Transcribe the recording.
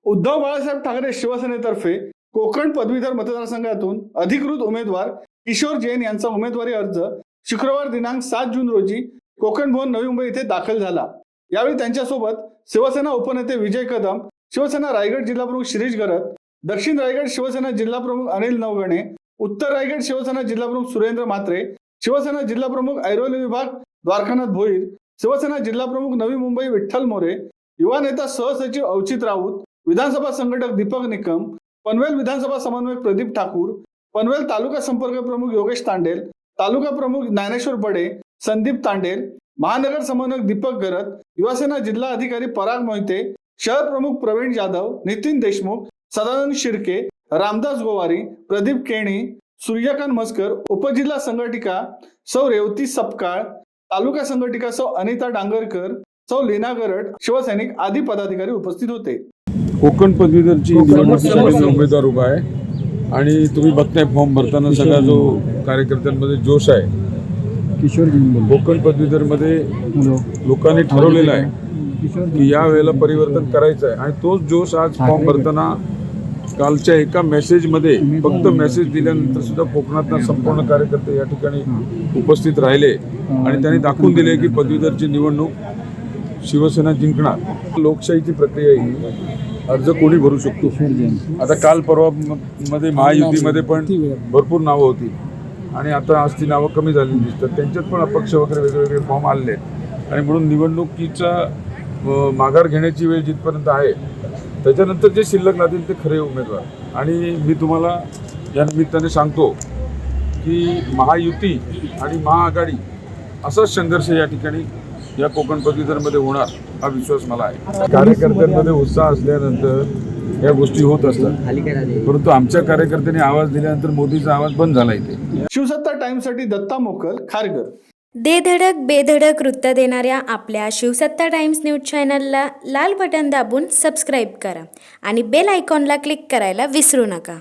उद्धव बाळासाहेब ठाकरे शिवसेनेतर्फे कोकण पदवीधर मतदारसंघातून अधिकृत उमेदवार किशोर जैन यांचा उमेदवारी अर्ज शुक्रवार दिनांक 7 जून रोजी कोकण भवन नवी मुंबई येथे दाखल झाला। यावेळी त्यांच्यासोबत शिवसेना उपनेते विजय कदम, शिवसेना रायगड जिल्हा प्रमुख शिरीष गरत, दक्षिण रायगड शिवसेना जिल्हा प्रमुख अनिल नवगणे, उत्तर रायगड शिवसेना जिल्हा प्रमुख सुरेंद्र म्हात्रे, शिवसेना जिल्हा प्रमुख ऐरोली विभाग द्वारकानाथ भोईर, शिवसेना जिल्हा प्रमुख नवी मुंबई विठ्ठल मोरे, युवा नेता सहसचिव अवचित राऊत, विधानसभा संघटक दीपक निकम, पनवेल विधानसभा समन्वयक प्रदीप ठाकूर, पनवेल तालुका संपर्क प्रमुख योगेश तांडेल, तालुका प्रमुख ज्ञानेश्वर बडे, संदीप तांडेल, महानगर समन्वयक दीपक गरत, युवासेना जिल्हा अधिकारी पराग मोहिते, शहर प्रमुख प्रवीण जाधव, नितीन देशमुख, सदानंद शिर्के, रामदास गोवारी, प्रदीप केणी, सूर्यकांत मस्कर, उपजिल्हा संघटिका सौ रेवती सपकाळ, तालुका संघटिका सौ अनिता डांगरकर, सौ लीना गरड, शिवसैनिक आदी पदाधिकारी उपस्थित होते। कोकण पदवीधरची निवडणुकीसाठी उमेदवार उभा आहे आणि तुम्ही बघताय फॉर्म भरताना सगळा जो कार्यकर्त्यांमध्ये जोश आहे। किशोर कोकण पदवीधरमध्ये लोकांनी ठरवलेलं आहे की या वेळेला परिवर्तन करायचं आहे आणि तोच जोश आज फॉर्म भरताना कालच्या एका मेसेजमध्ये फक्त मेसेज दिल्यानंतर सुद्धा कोकणातला संपूर्ण कार्यकर्ते या ठिकाणी उपस्थित राहिले आणि त्यांनी दाखवून दिले की पदवीधरची निवडणूक शिवसेना जिंकणार। लोकशाहीची प्रक्रिया ही अर्ज कोणी भरू शकतो। आता काल परवा मध्ये महायुतीमध्ये पण भरपूर नावं होती आणि आता आज ती नावं कमी झालेली दिसतात, त्यांच्यात पण अपक्ष वगैरे वेगवेगळे फॉर्म आले आणि म्हणून निवडणुकीचा माघार घेण्याची वेळ जिथपर्यंत आहे त्याच्यानंतर जे शिल्लक राहतील ते खरे उमेदवार। आणि मी तुम्हाला या निमित्ताने सांगतो की महायुती आणि महाआघाडी असाच संघर्ष या ठिकाणी या कोकण पदवीधरमध्ये होणार हा विश्वास मला आहे। कार्यकर्त्यांमध्ये उत्साह असल्यानंतर या गोष्टी होत असतात, परंतु आमच्या कार्यकर्त्यांनी आवाज दिल्यानंतर मोदीचा आवाज बंद झाला इथे। शिवसत्ता टाइम्ससाठी दत्ता मोकल, खारघर। दे धडक बेधडक वृत्त देणाऱ्या आपल्या शिवसत्ता टाइम्स न्यूज चॅनलला लाल बटन दाबून सबस्क्राईब करा आणि बेल आयकॉनला क्लिक करायला विसरू नका।